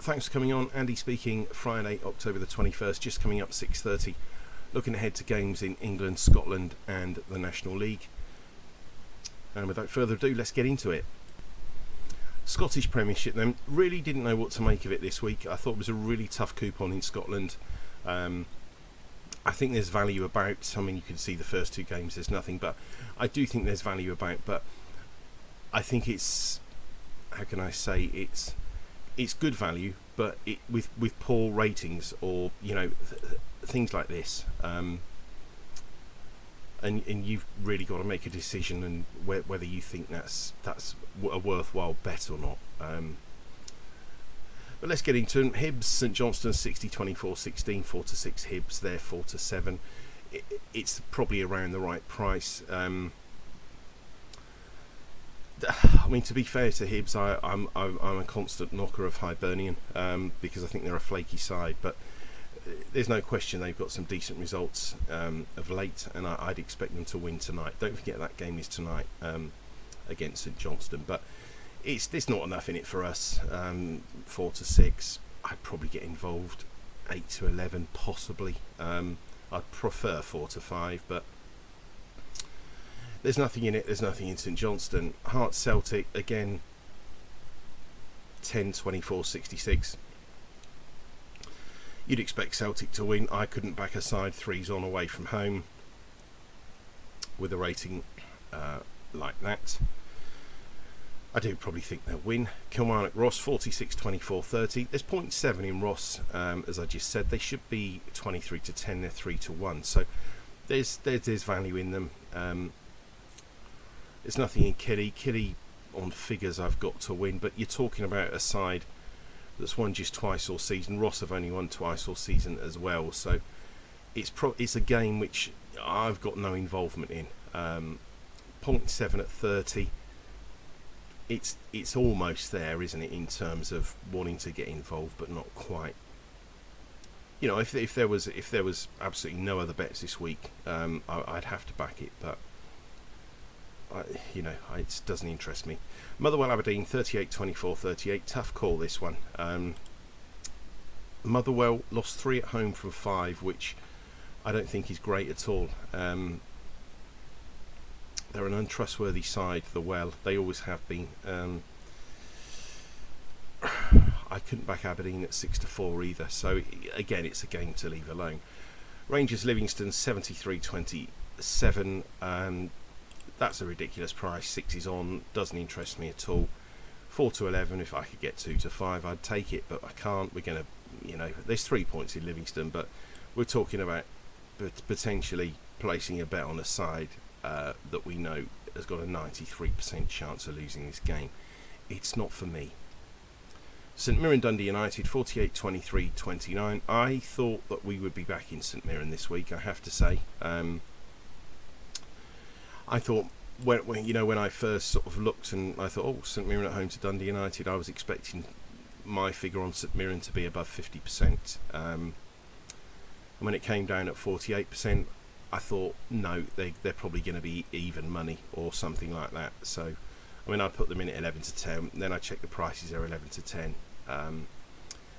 Thanks for coming on. Andy speaking, Friday, October the 21st, just coming up 6:30. Looking ahead to games in England, Scotland and the National League. And without further ado, let's get into it. Scottish Premiership then, really didn't know what to make of it this week. I thought it was a really tough coupon in Scotland. I think there's value about. I mean, you can see the first two games, there's nothing, but I do think there's value about. But I think it's, how can I say, it's good value, but with poor ratings or things like this. And you've really got to make a decision and whether you think that's a worthwhile bet or not. But let's get into it. Hibs, St Johnstone 60-24-16, 4-6 Hibs, they're 4-7. It's probably around the right price. I mean, to be fair to Hibs, I'm a constant knocker of Hibernian because I think they're a flaky side, but there's no question they've got some decent results of late, and I'd expect them to win tonight. Don't forget that game is tonight against St Johnstone, but there's not enough in it for us. 4-6, I'd probably get involved. 8-11, possibly. I'd prefer 4-5, but there's nothing in it. There's nothing in St Johnstone. Hearts Celtic again. 10-24-66. You'd expect Celtic to win. I couldn't back a side 3s on away from home with a rating like that. I do probably think they'll win. Kilmarnock Ross 46-24-30. There's 0.7 in Ross, as I just said. They should be 23-10. They're 3-1. So there's value in them. There's nothing in Killy. Killy on figures I've got to win, but you're talking about a side that's won just twice all season. Ross have only won twice all season as well, so it's a game which I've got no involvement in. 0.7 at 30. It's almost there, isn't it, in terms of wanting to get involved, but not quite. If there was absolutely no other bets this week, I'd have to back it, but it doesn't interest me. Motherwell Aberdeen 38-24-38. Tough call this one. Motherwell lost 3 at home from 5, which I don't think is great at all. They're an untrustworthy side, the Well. They always have been. I couldn't back Aberdeen at 6-4 either. So again, it's a game to leave alone. Rangers Livingston 73-27. That's a ridiculous price. 6 is on. Doesn't interest me at all. 4-11. If I could get 2-5, I'd take it, but I can't. We're going to, there's 3 points in Livingston, but we're talking about potentially placing a bet on a side that we know has got a 93% chance of losing this game. It's not for me. St Mirren Dundee United 48-23-29. I thought that we would be back in St Mirren this week, I have to say. I thought when I first sort of looked and I thought, St Mirren at home to Dundee United, I was expecting my figure on St Mirren to be above 50%. And when it came down at 48%, I thought, no, they're probably going to be even money or something like that. So, I put them in at 11-10. Then I checked the prices; they're 11-10.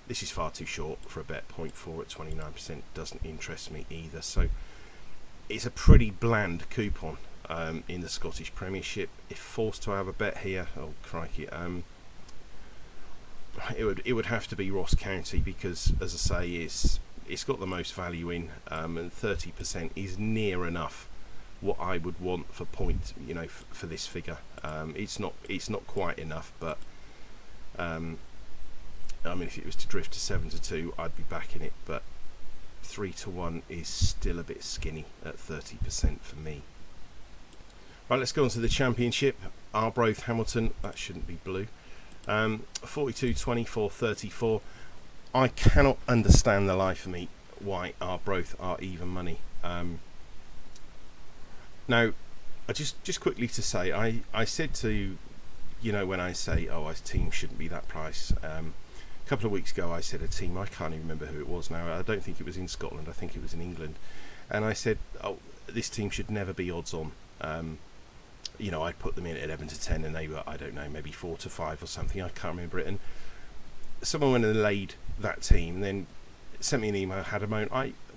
This is far too short for a bet. 0.4 at 29% doesn't interest me either. So, it's a pretty bland coupon in the Scottish Premiership. If forced to have a bet here, oh crikey, it would have to be Ross County because, as I say, it's got the most value in, and 30% is near enough what I would want for for this figure. It's not quite enough, but if it was to drift to 7-2, I'd be backing it. But 3-1 is still a bit skinny at 30% for me. Right, let's go on to the Championship. Arbroath Hamilton, that shouldn't be blue. 42-24-34. I cannot understand the life of me why Arbroath are even money. Now, just quickly to say, I said to, when I say, a team shouldn't be that price. A couple of weeks ago, I said a team, I can't even remember who it was now. I don't think it was in Scotland. I think it was in England. And I said, this team should never be odds on. I'd put them in at 11-10, and they were, I don't know, maybe 4-5 or something. I can't remember it. And someone went and laid that team, then sent me an email, had a moan.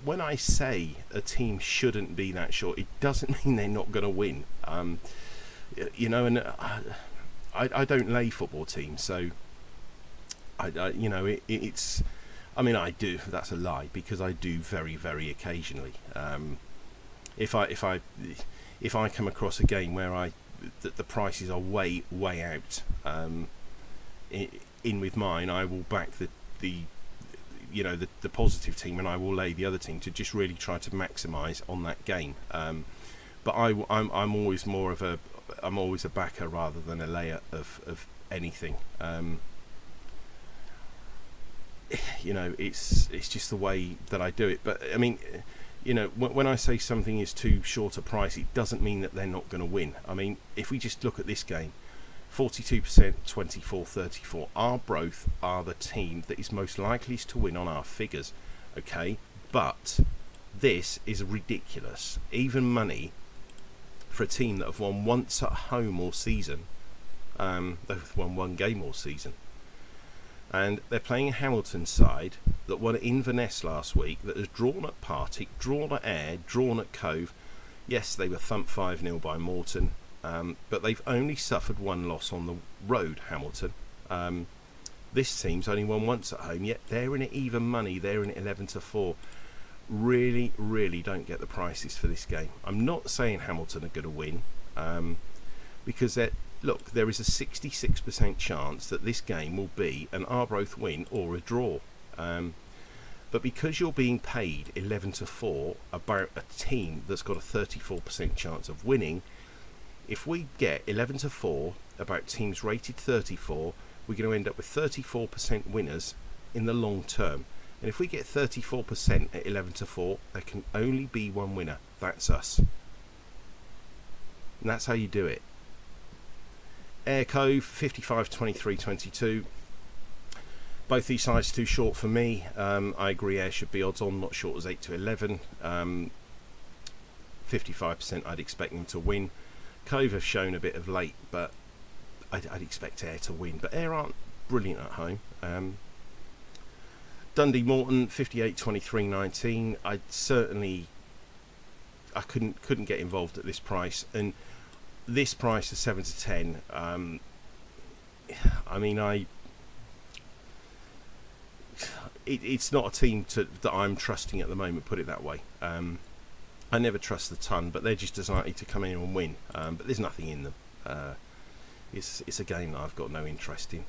When I say a team shouldn't be that short, it doesn't mean they're not going to win. You know, and I don't lay football teams, so you know, it's. I mean, I do. That's a lie, because I do very, very occasionally. If I come across a game where the prices are way out in with mine, I will back the you know, the positive team, and I will lay the other team to just really try to maximise on that game. But I'm always more of I'm always a backer rather than a layer of anything. You know, it's just the way that I do it. But I mean, you know, when I say something is too short a price, it doesn't mean that they're not going to win. I mean, if we just look at this game, 42%, 24-34. Arbroath are the team that is most likely to win on our figures, okay? But this is ridiculous. Even money for a team that have won once at home all season. They've won one game all season. And they're playing a Hamilton side that won at Inverness last week, that has drawn at Partick, drawn at Ayr, drawn at Cove. Yes, they were thumped 5-0 by Morton. But they've only suffered one loss on the road, Hamilton. This team's only won once at home, yet they're in it even money. They're in it 11-4. Really, really don't get the prices for this game. I'm not saying Hamilton are going to win, because there is a 66% chance that this game will be an Arbroath win or a draw. But because you're being paid 11-4 about a team that's got a 34% chance of winning, if we get 11-4 about teams rated 34, we're going to end up with 34% winners in the long term. And if we get 34% at 11-4, there can only be one winner. That's us. And that's how you do it. Ayr Cove, 55, 23, 22. Both these sides too short for me. I agree Ayr should be odds on, not short as 8-11. 55% I'd expect them to win. Cove have shown a bit of late, but I'd expect Ayr to win. But Ayr aren't brilliant at home. Dundee Morton, 58, 23, 19. I couldn't get involved at this price, and this price is 7-10. I mean, it's not a team that I'm trusting at the moment. Put it that way. I never trust the ton, but they're just as likely to come in and win. But there's nothing in them. It's a game that I've got no interest in.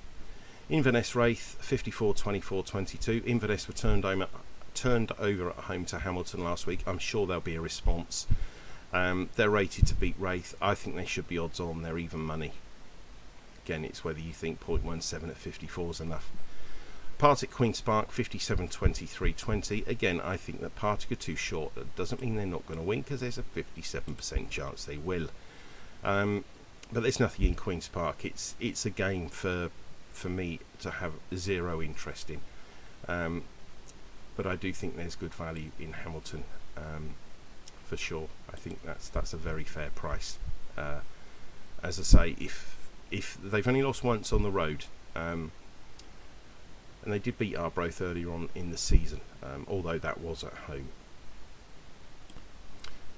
Inverness Wraith, 54, 24, 22. Inverness were turned over at home to Hamilton last week. I'm sure there'll be a response. They're rated to beat Wraith. I think they should be odds on. They're even money. Again, it's whether you think 0.17 at 54 is enough. Partick Queen's Park, 57, 23, 20. Again, I think that Partick are too short. That doesn't mean they're not going to win, because there's a 57% chance they will. But there's nothing in Queen's Park. It's a game for me to have zero interest in. But I do think there's good value in Hamilton, for sure. I think that's a very fair price. As I say, if they've only lost once on the road, and they did beat Arbroath earlier on in the season, although that was at home.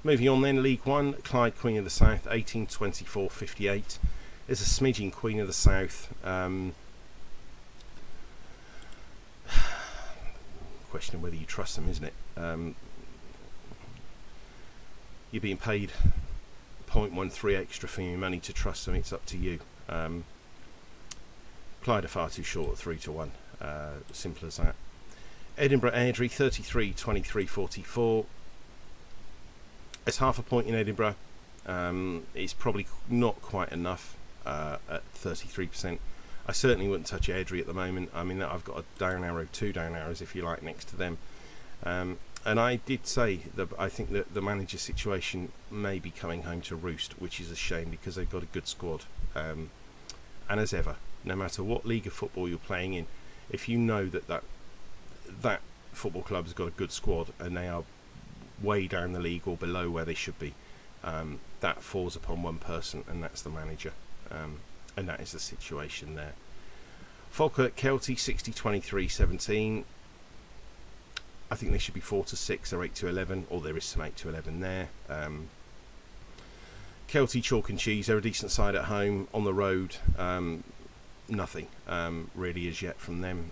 Moving on then, League One, Clyde Queen of the South, 18, 24, 58. There's a smidging Queen of the South. Questioning whether you trust them, isn't it? You're being paid 0.13 extra for your money to trust them. It's up to you. Clyde are far too short at 3-1. Simple as that. Edinburgh Airdrie, 33, 23, 44. It's half a point in Edinburgh. It's probably not quite enough at 33%. I certainly wouldn't touch Airdrie at the moment. I mean, I've got a down arrow, 2 down arrows if you like, next to them. And I did say that I think that the manager situation may be coming home to roost, which is a shame because they've got a good squad. And as ever, no matter what league of football you're playing in, if you know that football club has got a good squad and they are way down the league or below where they should be, that falls upon one person, and that's the manager. And that is the situation there. Falkirk Kelty 60-23-17. I think they should be 4-6 or 8-11, or there is some 8-11 there. Kelty chalk and cheese. They're a decent side at home. On the road, nothing really as yet from them.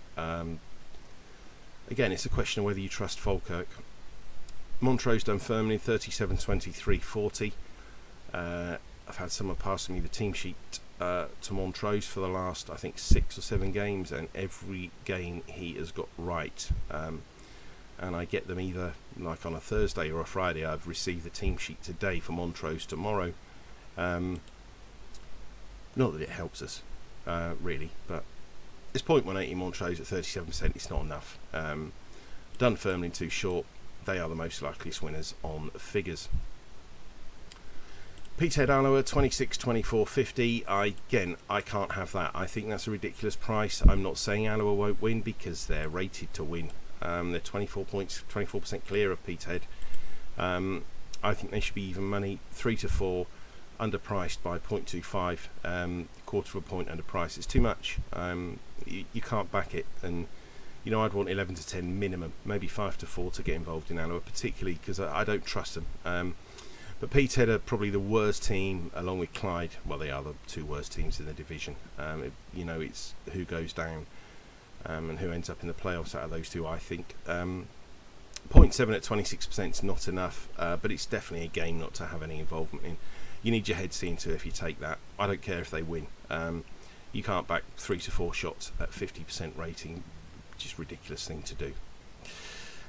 Again, it's a question of whether you trust Falkirk. Montrose Dunfermline 37-23-40. I've had someone passing me the team sheet to Montrose for the last, I think, 6 or 7 games, and every game he has got right. And I get them either like on a Thursday or a Friday. I've received the team sheet today for Montrose tomorrow. Not that it helps us, really, but it's 0.180 Montrose at 37%. It's not enough. Dunfermline too short. They are the most likeliest winners on figures. Peterhead Alloa 26-24-50. I can't have that. I think that's a ridiculous price. I'm not saying Alloa won't win because they're rated to win. They're 24 points, 24% clear of Peterhead. I think they should be even money. 3-4, underpriced by 0.25. Quarter of a point underpriced. It's too much. You can't back it, and you know I'd want 11-10 minimum, maybe 5-4 to get involved in Alloa, particularly because I don't trust them. But Peterhead are probably the worst team, along with Clyde. Well, they are the 2 worst teams in the division. It's who goes down and who ends up in the playoffs out of those 2, I think. 0.7 at 26% is not enough, but it's definitely a game not to have any involvement in. You need your head seen to if you take that. I don't care if they win. You can't back 3-4 shots at 50% rating. Just ridiculous thing to do.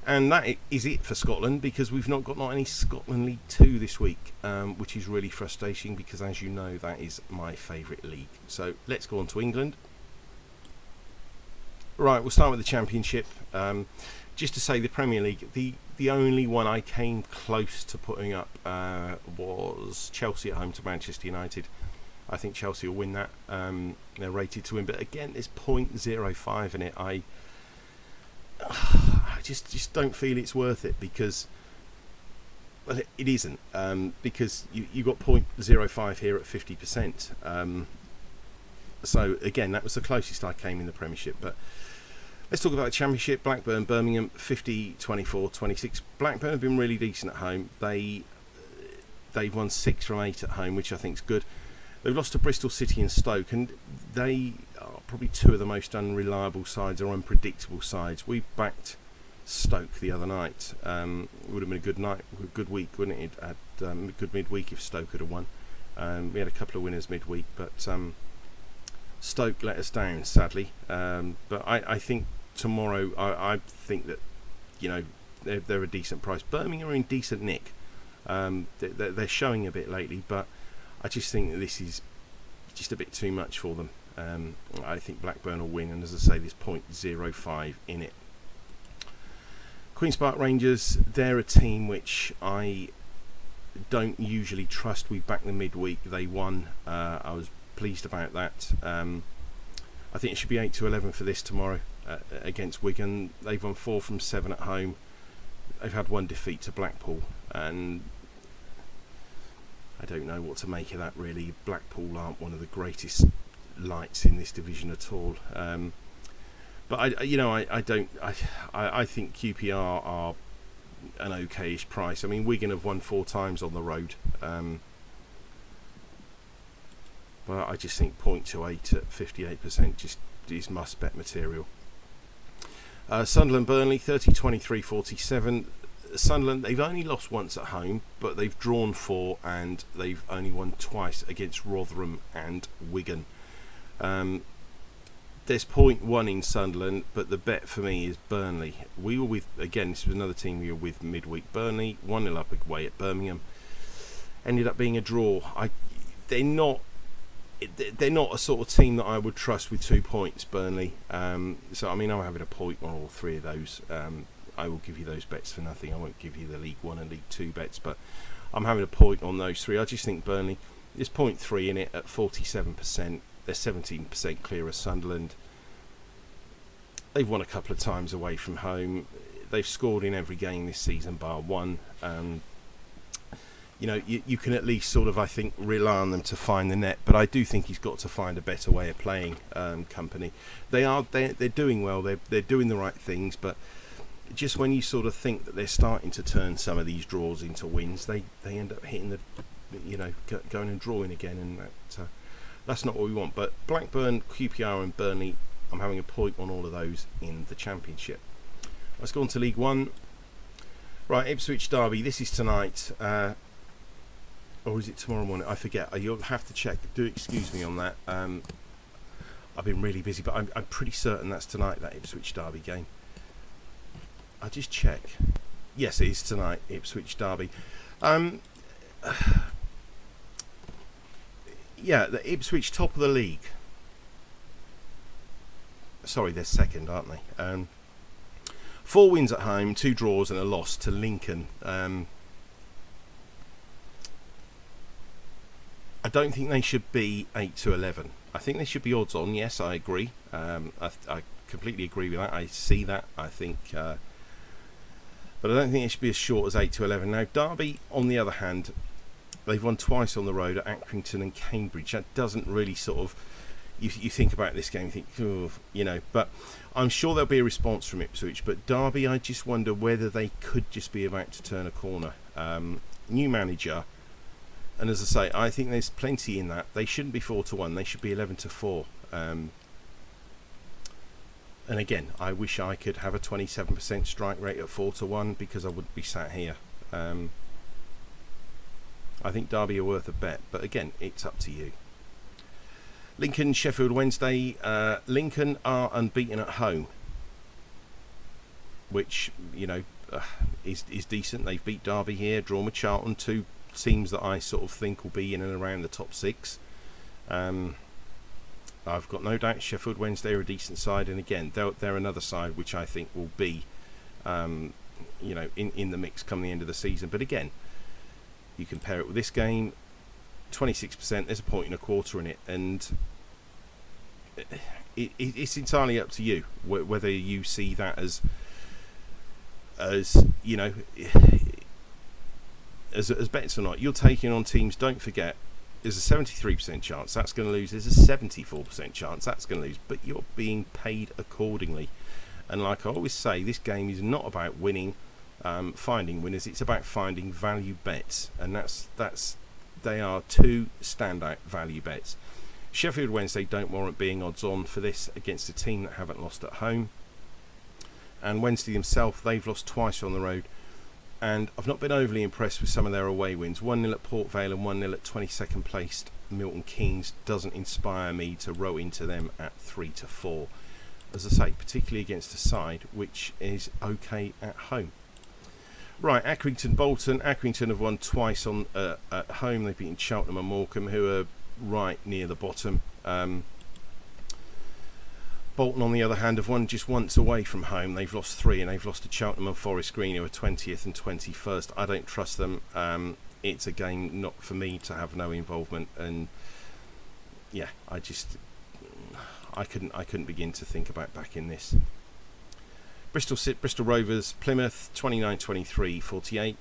And that is it for Scotland, because we've not got any Scotland League 2 this week, which is really frustrating because, as you know, that is my favourite league. So let's go on to England. Right, we'll start with the Championship. Just to say, the Premier League, the only one I came close to putting up was Chelsea at home to Manchester United. I think Chelsea will win that. They're rated to win, but again, there's 0.05 in it. I just don't feel it's worth it because, well, it isn't, because you got 0.05 here at 50%. So again, that was the closest I came in the Premiership. But let's talk about the Championship. Blackburn, Birmingham, 50-24-26. Blackburn have been really decent at home. They've won 6 from 8 at home, which I think is good. They've lost to Bristol City and Stoke, and they are probably 2 of the most unreliable sides or unpredictable sides. We backed Stoke the other night. It would have been a good week, wouldn't it? Had good midweek if Stoke had have won. We had a couple of winners midweek, but Stoke let us down, sadly. But I think tomorrow, I think that, they're a decent price. Birmingham are in decent nick. They're showing a bit lately, but I just think that this is just a bit too much for them. I think Blackburn will win, and as I say, there's 0.05 in it. Queen's Park Rangers, they're a team which I don't usually trust. We backed them midweek. They won. I was pleased about that. I think it should be 8-11 for this tomorrow against Wigan. They've won 4 from 7 at home. They've had 1 defeat to Blackpool, and I don't know what to make of that, really. Blackpool aren't one of the greatest lights in this division at all. But I think QPR are an okayish price. I mean, Wigan have won 4 times on the road. But I just think 0.28 at 58% just is must bet material. Sunderland Burnley 30-23-47. Sunderland, they've only lost once at home, but they've drawn 4 and they've only won twice against Rotherham and Wigan. There's 0.1 in Sunderland, but the bet for me is Burnley. We were with, again, this was another team we were with midweek. Burnley 1-0 up away at Birmingham. Ended up being a draw. They're not a sort of team that I would trust with 2 points, Burnley. So I mean, I'm having a point on all 3 of those. I will give you those bets for nothing. I won't give you the League 1 and League 2 bets, but I'm having a point on those 3. I just think Burnley, there's 0.3 in it at 47%. They're 17% clear of Sunderland. They've won a couple of times away from home. They've scored in every game this season bar 1. you can at least sort of, I think, rely on them to find the net. But I do think he's got to find a better way of playing. Company, they're doing well. They're doing the right things, but just when you sort of think that they're starting to turn some of these draws into wins, they end up hitting the, going and drawing again, and that's not what we want. But Blackburn, QPR, and Burnley, I'm having a point on all of those in the Championship. Let's go on to League One. Right, Ipswich Derby. This is tonight. Or is it tomorrow morning? I forget. You'll have to check. Do excuse me on that. I've been really busy, but I'm pretty certain that's tonight, that Ipswich Derby game. I'll just check. Yes, it is tonight, Ipswich Derby. Yeah, the Ipswich top of the league. Sorry, they're second, aren't they? 4 wins at home, 2 draws and a loss to Lincoln. I don't think they should be 8-11. I think they should be odds on. Yes, I agree. I completely agree with that. I see that. I think, but I don't think it should be as short as 8-11. Now, Derby, on the other hand, they've won twice on the road at Accrington and Cambridge. That doesn't really sort of. You think about this game, you think, oh, but I'm sure there'll be a response from Ipswich. But Derby, I just wonder whether they could just be about to turn a corner. New manager. And as I say, I think there's plenty in that. They shouldn't be 4-1. They should be 11-4. And again, I wish I could have a 27% strike rate at 4-1 because I wouldn't be sat here. I think Derby are worth a bet, but again, it's up to you. Lincoln, Sheffield Wednesday. Lincoln are unbeaten at home, which is decent. They've beat Derby here, drawn with Charlton, 2 teams that I sort of think will be in and around the top 6. I've got no doubt Sheffield Wednesday are a decent side, and again they're another side which I think will be in the mix come the end of the season. But again, you compare it with this game, 26%, there's a point and a quarter in it, and it's entirely up to you whether you see that as bets or not. You're taking on teams, don't forget, there's a 73% chance that's going to lose, there's a 74% chance that's going to lose, but you're being paid accordingly. And like I always say, this game is not about winning, finding winners, it's about finding value bets, and they are 2 standout value bets. Sheffield Wednesday don't warrant being odds on for this against a team that haven't lost at home, and Wednesday themselves, they've lost twice on the road. And I've not been overly impressed with some of their away wins. 1-0 at Port Vale and 1-0 at 22nd placed Milton Keynes doesn't inspire me to row into them at 3-4. As I say, particularly against a side which is okay at home. Right, Accrington Bolton. Accrington have won twice at home. They've beaten Cheltenham and Morecambe, who are right near the bottom. Bolton, on the other hand, have won just once away from home. They've lost 3, and they've lost to Cheltenham and Forest Green, who are 20th and 21st. I don't trust them. It's a game not for me to have no involvement, and yeah, I couldn't begin to think about backing this. Bristol Rovers, Plymouth, 29-23, 48,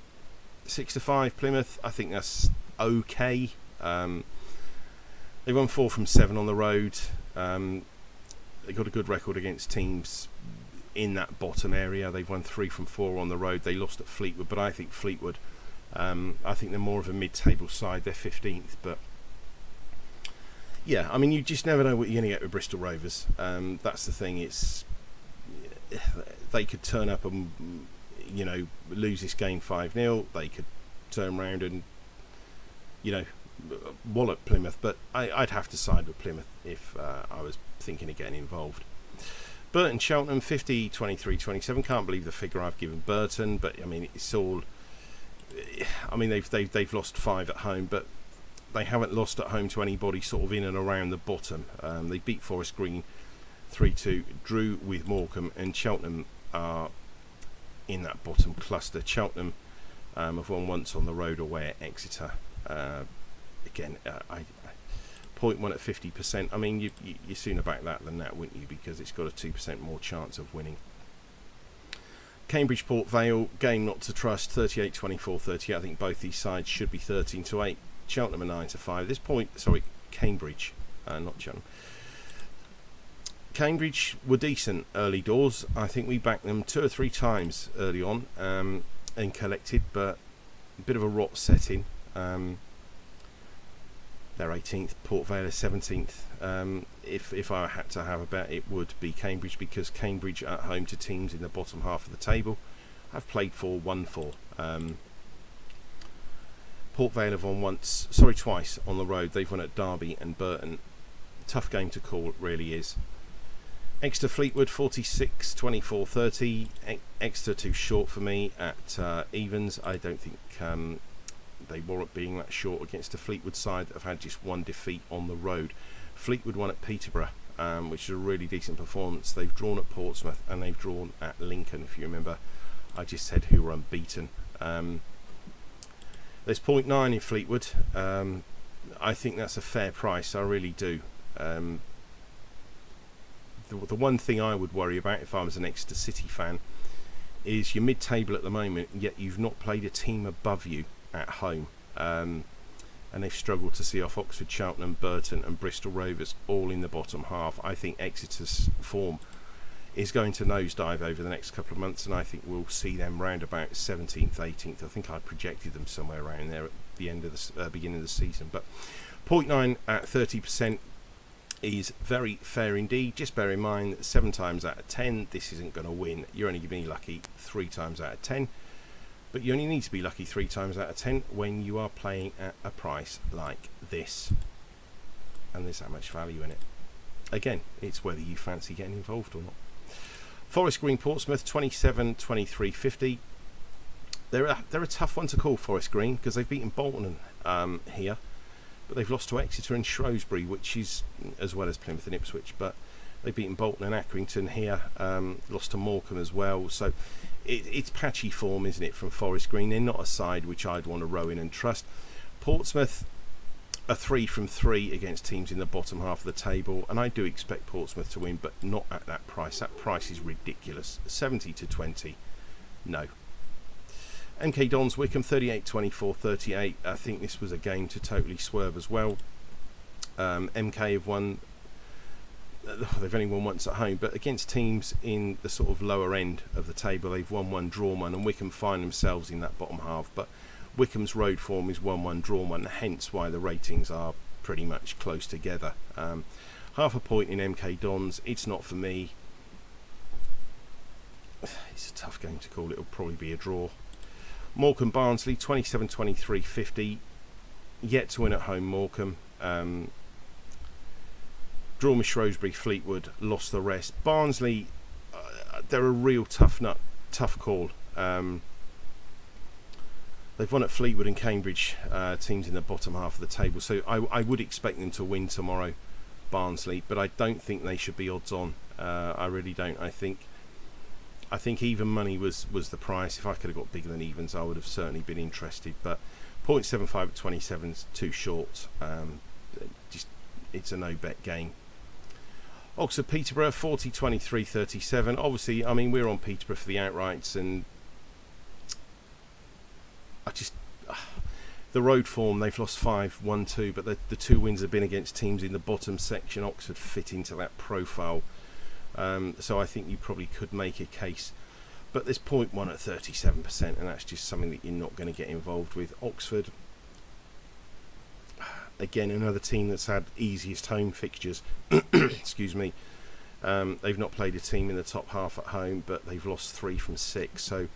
6-5. Plymouth, I think that's okay. They won 4 from 7 on the road. They got a good record against teams in that bottom area. They've won 3 from 4 on the road. They lost at Fleetwood, but I think Fleetwood, I think they're more of a mid-table side. They're 15th, but yeah, I mean, you just never know what you're going to get with Bristol Rovers. That's the thing. They could turn up and lose this game 5-0. They could turn around and wallop Plymouth, but I'd have to side with Plymouth if I was thinking of getting involved. Burton Cheltenham, 50, 23, 27. Can't believe the figure I've given Burton, but I mean, it's all. I mean, they've lost 5 at home, but they haven't lost at home to anybody sort of in and around the bottom. They beat Forest Green 3-2, drew with Morecambe, and Cheltenham are in that bottom cluster. Cheltenham have won once on the road away at Exeter. Again, I 0.1 at 50%. I mean, you sooner back that than that, wouldn't you? Because it's got a 2% more chance of winning. Cambridge Port Vale, game not to trust, 38-24-38. I think both these sides should be 13-8. Cheltenham are 9-5. This point, sorry, Cambridge, not Cheltenham. Cambridge were decent early doors. I think we backed them 2 or 3 times early on and collected, but a bit of a rot setting. They're 18th, Port Vale is 17th. If I had to have a bet, it would be Cambridge, because Cambridge at home to teams in the bottom half of the table have played for, won for. Port Vale have won twice on the road. They've won at Derby and Burton. Tough game to call, it really is. Exeter Fleetwood 46-24-30. Exeter too short for me at evens. I don't think they warrant being that short against a Fleetwood side that have had just one defeat on the road. Fleetwood won at Peterborough, which is a really decent performance. They've drawn at Portsmouth and they've drawn at Lincoln. If you remember, I just said who were unbeaten. There's 0.9 in Fleetwood. I think that's a fair price. I really do. The one thing I would worry about if I was an Exeter City fan is you're mid-table at the moment, yet you've not played a team above you at home, and they've struggled to see off Oxford, Cheltenham, Burton and Bristol Rovers all in the bottom half. I think Exeter's form is going to nosedive over the next couple of months, and I think we'll see them round about 17th, 18th. I think I projected them somewhere around there at the end of the beginning of the season. But 0.9 at 30% is very fair indeed. Just bear in mind that 7 times out of 10 this isn't going to win. You're only going to be lucky 3 times out of 10, but you only need to be lucky 3 times out of 10 when you are playing at a price like this, and there's that much value in it. Again, it's whether you fancy getting involved or not. Forest Green Portsmouth 27-23-50. They're a tough one to call, Forest Green, because they've beaten Bolton here, but they've lost to Exeter and Shrewsbury, which is, as well as Plymouth and Ipswich, but they've beaten Bolton and Accrington here, lost to Morecambe as well. So it's patchy form, isn't it, from Forest Green? They're not a side which I'd want to row in and trust. Portsmouth are 3 from 3 against teams in the bottom half of the table, and I do expect Portsmouth to win, but not at that price. That price is ridiculous. 70-20, no. MK Dons Wickham 38-24-38. I think this was a game to totally swerve as well. MK have won. They've only won once at home, but against teams in the sort of lower end of the table, they've won 1, drawn 1, and Wickham find themselves in that bottom half. But Wickham's road form is 1-1, drawn 1, hence why the ratings are pretty much close together. Half a point in MK Dons. It's not for me. It's a tough game to call. It'll probably be a draw. Morecambe Barnsley 27-23-50. Yet to win at home, Morecambe. Drawn with Shrewsbury, Fleetwood, lost the rest. Barnsley, they're a real tough call. They've won at Fleetwood and Cambridge, teams in the bottom half of the table. So I would expect them to win tomorrow, Barnsley, but I don't think they should be odds on. I really don't. I think even money was the price. If I could have got bigger than evens, I would have certainly been interested. But 0.75 at 27 is too short. It's a no-bet game. Oxford Peterborough 40-23-37. Obviously, I mean, we're on Peterborough for the outrights, and the road form, they've lost 5, 1, 2, but the 2 wins have been against teams in the bottom section. Oxford fit into that profile. So I think you probably could make a case, but there's 0.1 at 37%, and that's just something that you're not going to get involved with. Oxford, again, another team that's had easiest home fixtures. Excuse me. They've not played a team in the top half at home, but they've lost 3 from 6, so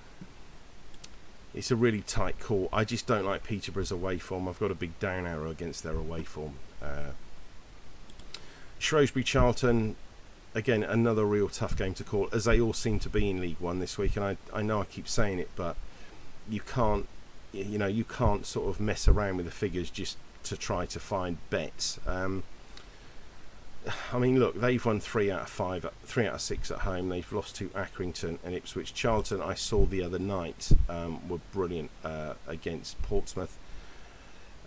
it's a really tight call. I just don't like Peterborough's away form. I've got a big down arrow against their away form. Shrewsbury Charlton, again, another real tough game to call, as they all seem to be in League One this week. And I know I keep saying it, but you can't sort of mess around with the figures just to try to find bets. I mean, look, they've won 3 out of 6 at home. They've lost to Accrington and Ipswich. Charlton, I saw the other night, were brilliant against Portsmouth,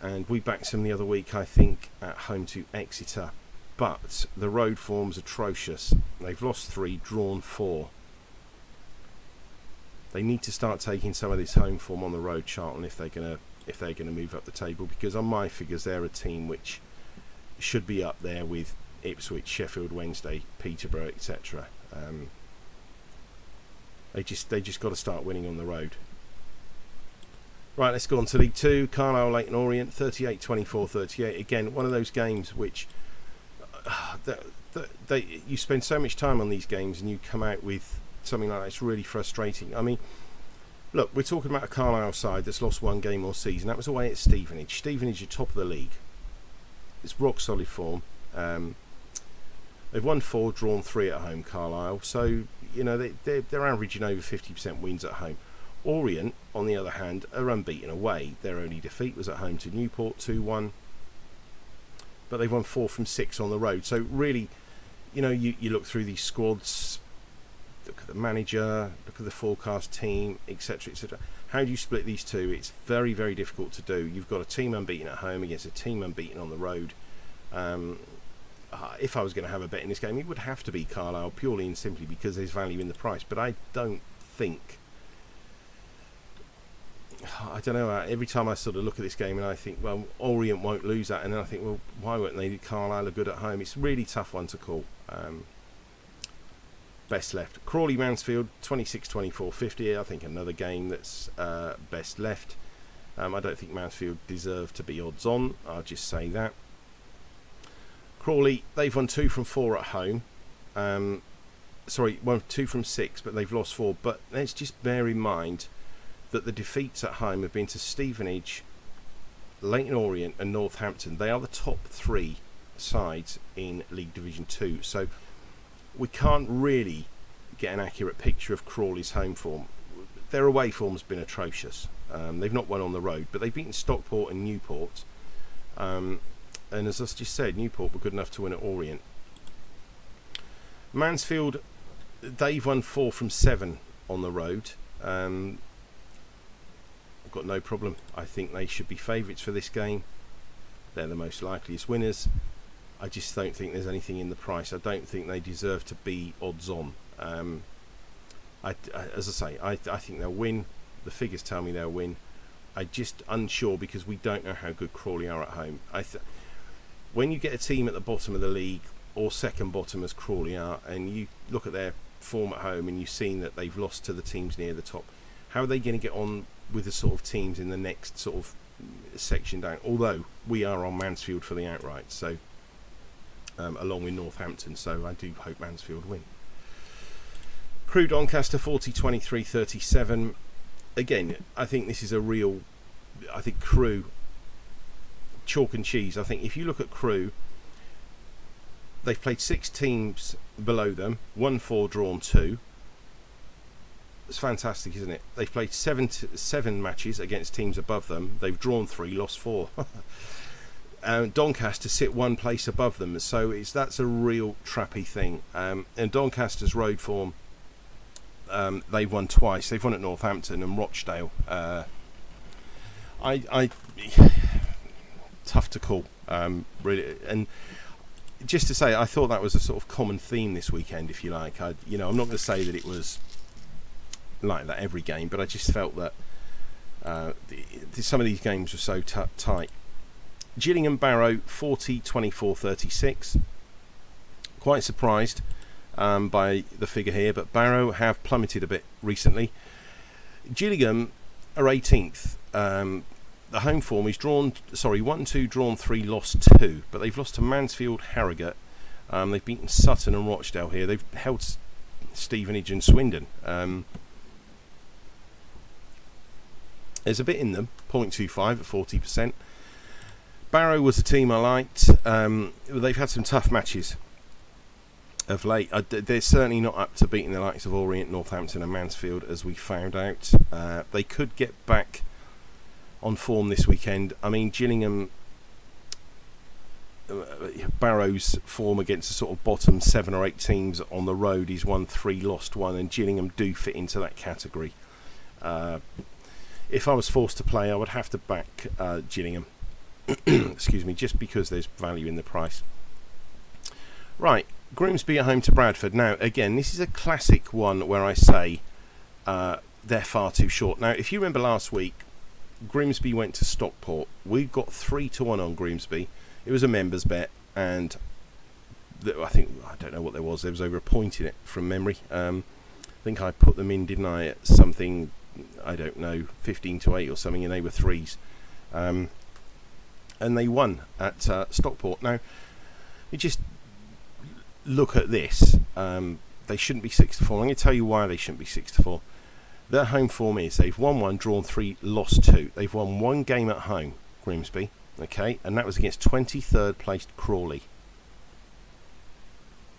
and we backed them the other week, I think, at home to Exeter. But the road form's atrocious. They've lost 3, drawn 4. They need to start taking some of this home form on the road, Charlton, if they're gonna move up the table. Because on my figures, they're a team which should be up there with Ipswich, Sheffield Wednesday, Peterborough, etc. They just got to start winning on the road. Right, let's go on to League Two. Carlisle, Leyton Orient, 38-24-38. Again, one of those games which you spend so much time on these games and you come out with something like that. It's really frustrating. I mean, look, we're talking about a Carlisle side that's lost one game all season. That was away at Stevenage. Stevenage are top of the league. It's rock solid form. They've won 4, drawn 3 at home, Carlisle. So, you know, they're averaging over 50% wins at home. Orient, on the other hand, are unbeaten away. Their only defeat was at home to Newport, 2-1. But they've won 4 from 6 on the road. So really, you know, you look through these squads, look at the manager, look at the forecast team, etc., etc. How do you split these two? It's very, very difficult to do. You've got a team unbeaten at home against a team unbeaten on the road. If I was going to have a bet in this game, it would have to be Carlisle, purely and simply because there's value in the price. But I don't know, every time I sort of look at this game and I think, well, Orient won't lose that, and then I think, well, why won't they? Carlisle are good at home. It's a really tough one to call. Best left. Crawley Mansfield, 26-24-50. I think another game that's best left. I don't think Mansfield deserve to be odds on. I'll just say that. Crawley, they've won 2 from 4 at home. Won 2 from 6, but they've lost 4. But let's just bear in mind that the defeats at home have been to Stevenage, Leyton Orient and Northampton. They are the top 3 sides in League Division 2. So we can't really get an accurate picture of Crawley's home form. Their away form's been atrocious. They've not won on the road, but they've beaten Stockport and Newport. And as I just said, Newport were good enough to win at Orient. Mansfield, they've won 4 from 7 on the road. I've got no problem. I think they should be favourites for this game. They're the most likeliest winners. I just don't think there's anything in the price. I don't think they deserve to be odds on. As I say, I think they'll win. The figures tell me they'll win. I'm just unsure because we don't know how good Crawley are at home. When you get a team at the bottom of the league or second bottom as Crawley are, and you look at their form at home and you've seen that they've lost to the teams near the top, how are they going to get on with the sort of teams in the next sort of section down? Although we are on Mansfield for the outright, so along with Northampton, so I do hope Mansfield win. Crewe Doncaster, 40-23-37. Again, I think this is a real, I think Crewe, chalk and cheese. I think if you look at Crewe, they've played 6 teams below them, won 4, drawn 2. It's fantastic, isn't it? They've played 7 matches against teams above them. They've drawn 3, lost 4. Doncaster sit 1 place above them, so that's a real trappy thing. And Doncaster's road form, they've won twice. They've won at Northampton and Rochdale. Tough to call, really. And just to say, I thought that was a sort of common theme this weekend, if you like. I'm not going to say that it was like that every game, but I just felt that some of these games were so tight. Gillingham Barrow, 40-24-36. Quite surprised by the figure here, but Barrow have plummeted a bit recently. Gillingham are 18th. The home form is 1-2, drawn 3, lost 2, but they've lost to Mansfield, Harrogate. They've beaten Sutton and Rochdale here. They've held Stevenage and Swindon. There's a bit in them, 0.25 at 40%. Barrow was a team I liked. They've had some tough matches of late. They're certainly not up to beating the likes of Orient, Northampton and Mansfield, as we found out. They could get back on form this weekend. I mean, Gillingham, Barrow's form against the sort of bottom 7 or 8 teams on the road is 1, 3, lost 1, and Gillingham do fit into that category. If I was forced to play, I would have to back Gillingham. Excuse me, just because there's value in the price. Right, Grimsby at home to Bradford. Now, again, this is a classic one where I say they're far too short. Now, if you remember last week, Grimsby went to Stockport. We got 3-1 on Grimsby. It was a members bet, and I don't know what there was. There was over a point in it from memory. I think I put them in, didn't I, at something, I don't know, 15-8 or something, and they were threes. And they won at Stockport. Now, you just look at this. They shouldn't be 6-4. I'm going to tell you why they shouldn't be 6-4. Their home form is they've won 1, drawn 3, lost 2. They've won 1 game at home, Grimsby, okay, and that was against 23rd placed Crawley.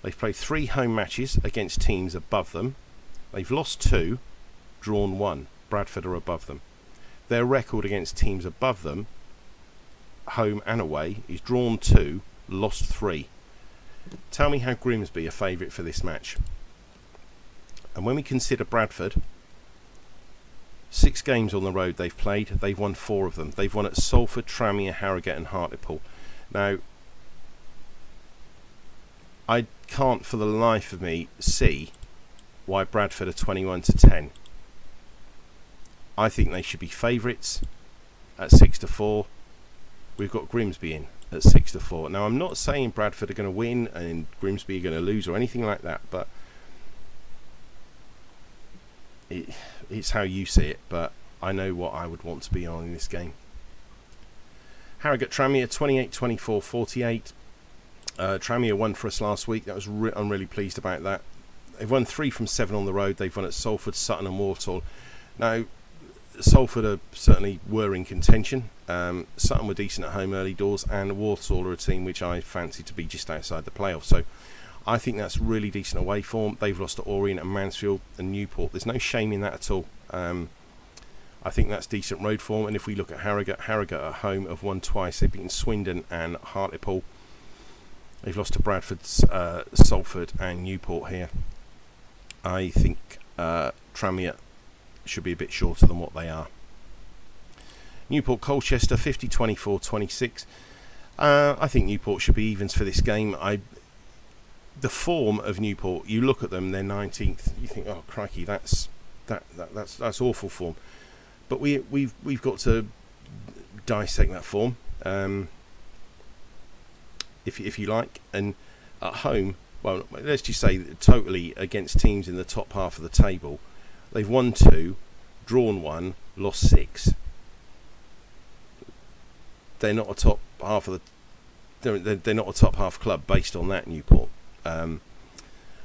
They've played 3 home matches against teams above them. They've lost 2, drawn 1. Bradford are above them. Their record against teams above them, home and away, is drawn 2, lost 3. Tell me how Grimsby are favourite for this match. And when we consider Bradford, 6 games on the road they've played, they've won 4 of them. They've won at Salford, Tranmere, Harrogate and Hartlepool. Now, I can't for the life of me see why Bradford are 21-10. I think they should be favourites at 6-4. We've got Grimsby in at 6-4. Now, I'm not saying Bradford are going to win and Grimsby are going to lose or anything like that, but it's how you see it. But I know what I would want to be on in this game. Harrogate Tranmere 28-24-48. Tranmere won for us last week. That was I'm really pleased about that. They've won 3 from 7 on the road. They've won at Salford, Sutton and Walsall. Now, Salford certainly were in contention. Sutton were decent at home early doors, and Walsall are a team which I fancy to be just outside the playoffs. So I think that's really decent away form. They've lost to Orient and Mansfield and Newport. There's no shame in that at all. I think that's decent road form. And if we look at Harrogate at home have won twice. They've beaten Swindon and Hartlepool. They've lost to Bradford, Salford and Newport here. I think Tranmere should be a bit shorter than what they are. Newport Colchester 50-24-26. I think Newport should be evens for this game. The form of Newport, you look at them, they're 19th. You think, oh crikey, that's awful form. But we've got to dissect that form, if you like. And at home, well, let's just say that totally against teams in the top half of the table, they've won 2, drawn 1, lost 6. They're not a top half of the. They're not a top half club based on that, Newport. But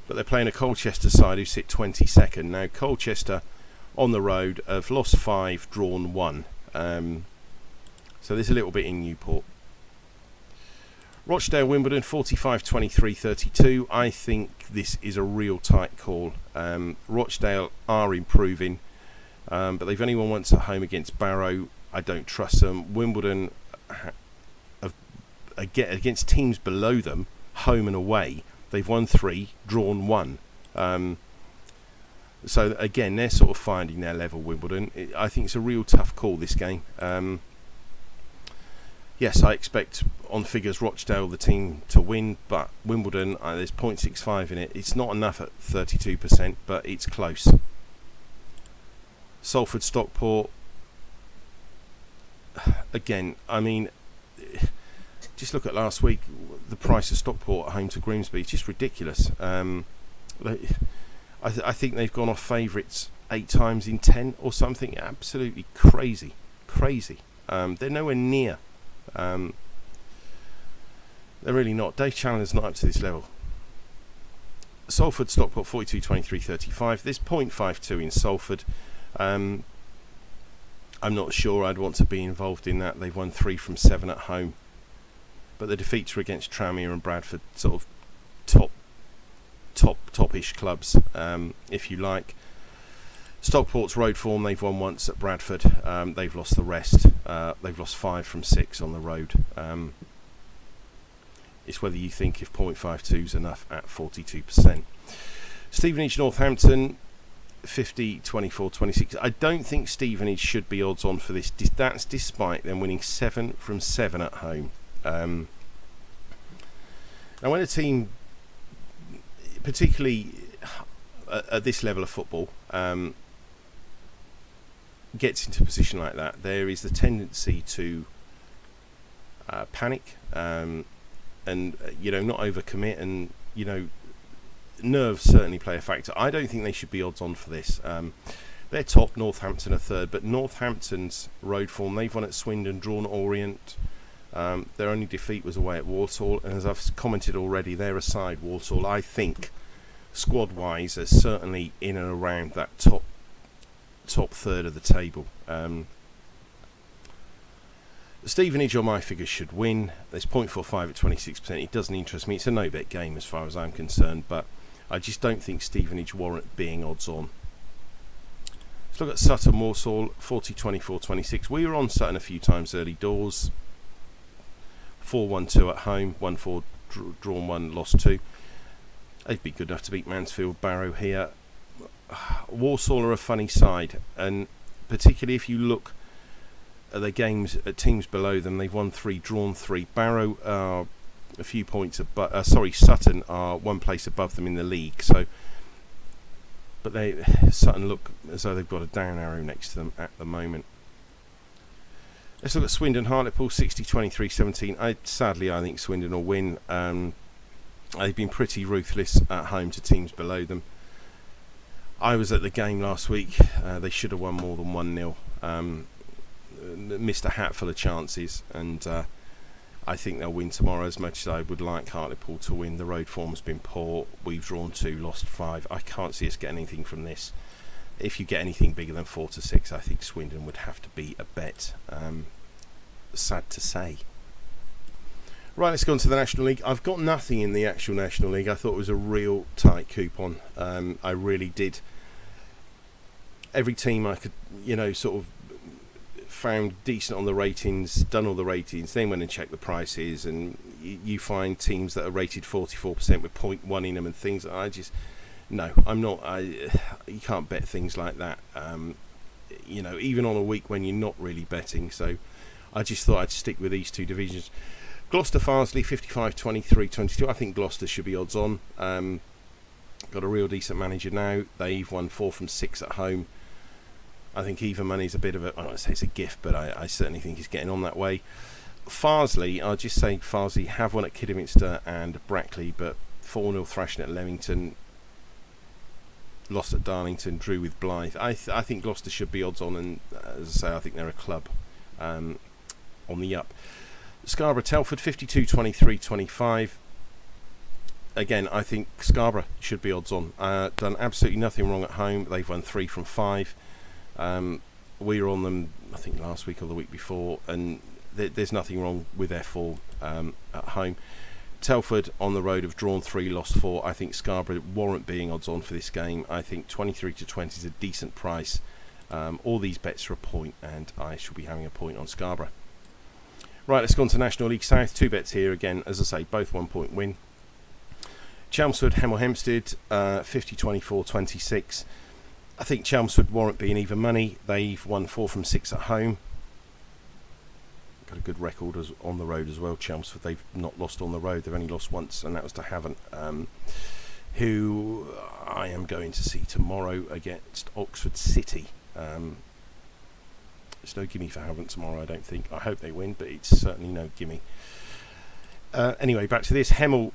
they're playing a Colchester side who sit 22nd. Now Colchester on the road have lost 5, drawn 1. So there's a little bit in Newport. Rochdale Wimbledon 45-23-32. I think this is a real tight call. Rochdale are improving, but they've only won once at home against Barrow. I don't trust them. Wimbledon against teams below them, home and away, they've won 3, drawn 1. So again, they're sort of finding their level, Wimbledon. I think it's a real tough call, this game. Yes, I expect on figures Rochdale the team to win, but Wimbledon, there's 0.65 in it. It's not enough at 32%, but it's close. Salford Stockport, again, I mean, just look at last week, the price of Stockport at home to Grimsby, it's just ridiculous. I think they've gone off favourites 8 times in 10 or something. Absolutely crazy. They're nowhere near. They're really not. Dave Challoner's not up to this level. Salford Stockport 42-23-35. There's 0.52 in Salford. I'm not sure I'd want to be involved in that. They've won 3 from 7 at home, but the defeats are against Tranmere and Bradford, sort of top-ish clubs, if you like. Stockport's road form, they've won once at Bradford. They've lost the rest. They've lost 5 from 6 on the road. It's whether you think if 0.52 is enough at 42%. Stevenage Northampton 50-24-26. I don't think Stevenage should be odds on for this. That's despite them winning 7 from 7 at home. Now when a team, particularly at this level of football, gets into a position like that, there is the tendency to panic, and not overcommit, and nerves certainly play a factor. I don't think they should be odds on for this. They're top, Northampton are third, but Northampton's road form, they've won at Swindon, drawn at Orient. Their only defeat was away at Walsall, and as I've commented already, they're aside Walsall, I think squad-wise are certainly in and around that top third of the table. Stevenage on my figures should win. There's 0.45 at 26%. It doesn't interest me. It's a no-bet game as far as I'm concerned, but I just don't think Stevenage warrant being odds on. Let's look at Sutton Walsall, 40, 24, 26. We were on Sutton a few times early doors. 4-1-2 at home, 1-4 drawn 1, lost 2. They'd be good enough to beat Mansfield Barrow here. Walsall are a funny side, and particularly if you look at their games at teams below them, they've won 3, drawn 3. Barrow are a few points above. Sutton are one place above them in the league. But Sutton look as though they've got a down arrow next to them at the moment. Let's look at Swindon Hartlepool, 60, 23, 17. Sadly, I think Swindon will win. They've been pretty ruthless at home to teams below them. I was at the game last week. They should have won more than 1-0. Missed a hatful of chances, and I think they'll win tomorrow. As much as I would like Hartlepool to win, the road form's been poor. We've drawn 2, lost 5. I can't see us getting anything from this. If you get anything bigger than 4-6, I think Swindon would have to be a bet. Sad to say. Right, let's go on to the National League. I've got nothing in the actual National League. I thought it was a real tight coupon. I really did. Every team I could, sort of found decent on the ratings, done all the ratings, then went and checked the prices, and you find teams that are rated 44% with 0.1 in them and things. I'm not. You can't bet things like that. Even on a week when you're not really betting. So I just thought I'd stick with these two divisions. Gloucester Farsley, 55, 23, 22. I think Gloucester should be odds on. Got a real decent manager now. They've won 4 from 6 at home. I think even money's a bit of I don't want to say it's a gift, but I certainly think he's getting on that way. Farsley, I'll just say Farsley have won at Kidderminster and Brackley, but 4-0 thrashing at Leamington, lost at Darlington, drew with Blyth. I think Gloucester should be odds on, and as I say, I think they're a club on the up. Scarborough Telford, 52, 23, 25. Again, I think Scarborough should be odds on. Done absolutely nothing wrong at home. They've won 3 from 5. We were on them, I think, last week or the week before, and there's nothing wrong with their form at home. Telford on the road have drawn 3, lost 4. I think Scarborough warrant being odds on for this game. I think 23 to 20 is a decent price. All these bets are a point, and I shall be having a point on Scarborough. Right, let's go on to National League South. 2 bets here again, as I say, both 1 point win. Chelmsford, Hemel Hempstead, 50, 24, 26. I think Chelmsford warrant being even money. They've won 4 from 6 at home. Got a good record on the road as well. Chelmsford, they've not lost on the road. They've only lost once, and that was to Havant, who I am going to see tomorrow against Oxford City. It's no gimme for Havant tomorrow, I don't think. I hope they win, but it's certainly no gimme. Anyway, back to this. Hemel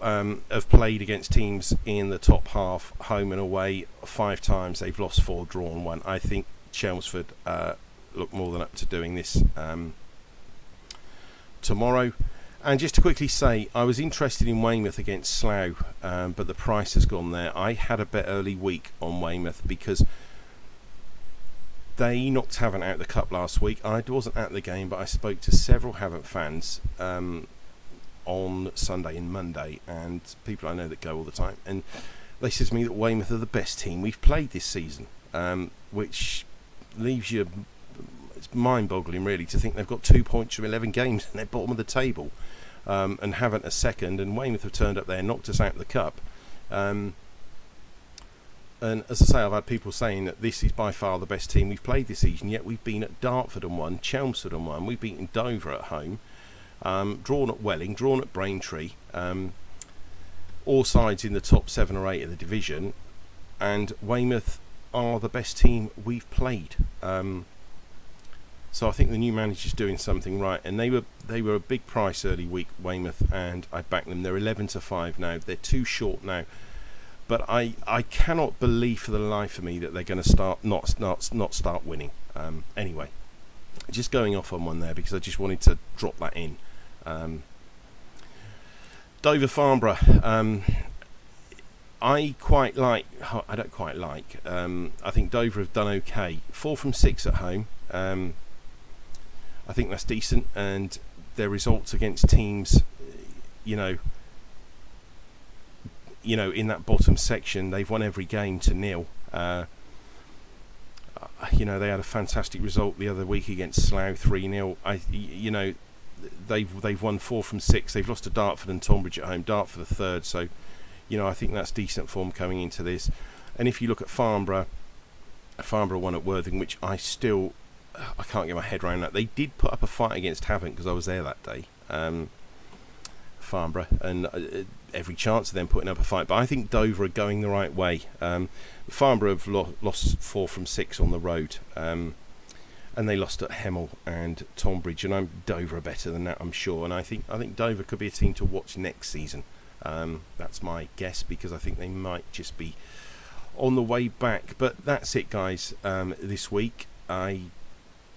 have played against teams in the top half, home and away, 5 times. They've lost 4, drawn 1. I think Chelmsford look more than up to doing this tomorrow. And just to quickly say, I was interested in Weymouth against Slough, but the price has gone there. I had a bet early week on Weymouth because they knocked Havant out of the cup last week. I wasn't at the game, but I spoke to several Havant fans on Sunday and Monday, and people I know that go all the time, and they said to me that Weymouth are the best team we've played this season, which leaves you, it's mind-boggling really to think they've got 2 points from 11 games and they're bottom of the table, and Havant a second, and Weymouth have turned up there and knocked us out of the cup. And as I say, I've had people saying that this is by far the best team we've played this season, yet we've been at Dartford and won, Chelmsford and won, we've beaten Dover at home, drawn at Welling, drawn at Braintree, all sides in the top 7 or 8 of the division, and Weymouth are the best team we've played. So I think the new manager's doing something right, and they were a big price early week, Weymouth, and I backed them. They're 11-5 now. They're too short now, but I cannot believe for the life of me that they're going to not start winning. Anyway, just going off on one there because I just wanted to drop that in. Dover Farnborough. I don't quite like. I think Dover have done okay. 4 from 6 at home. I think that's decent, and their results against teams, in that bottom section, they've won every game to nil. They had a fantastic result the other week against Slough, 3-0. They've won 4 from 6. They've lost to Dartford and Tonbridge at home. Dartford the third, so I think that's decent form coming into this. And if you look at Farnborough won at Worthing, which I can't get my head around that. They did put up a fight against Havant because I was there that day, Farnborough, and every chance of them putting up a fight. But I think Dover are going the right way. Farnborough have lost 4 from 6 on the road, and they lost at Hemel and Tonbridge. And Dover are better than that, I'm sure. And I think Dover could be a team to watch next season. That's my guess, because I think they might just be on the way back. But that's it, guys. This week, I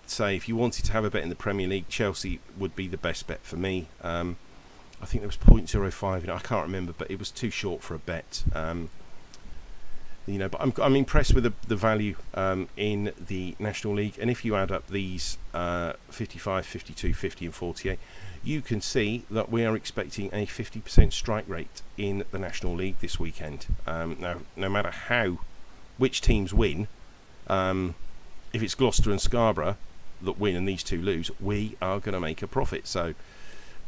say if you wanted to have a bet in the Premier League, Chelsea would be the best bet for me. I think there was 0.05 in it. I can't remember, but it was too short for a bet. But I'm impressed with the value in the National League. And if you add up these 55, 52, 50 and 48, you can see that we are expecting a 50% strike rate in the National League this weekend. Now, no matter which teams win, if it's Gloucester and Scarborough that win and these two lose, we are going to make a profit. So,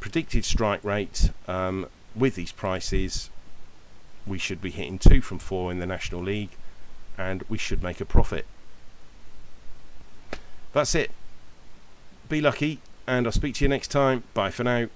predicted strike rate with these prices, we should be hitting 2 from 4 in the National League, and we should make a profit. That's it. Be lucky, and I'll speak to you next time. Bye for now.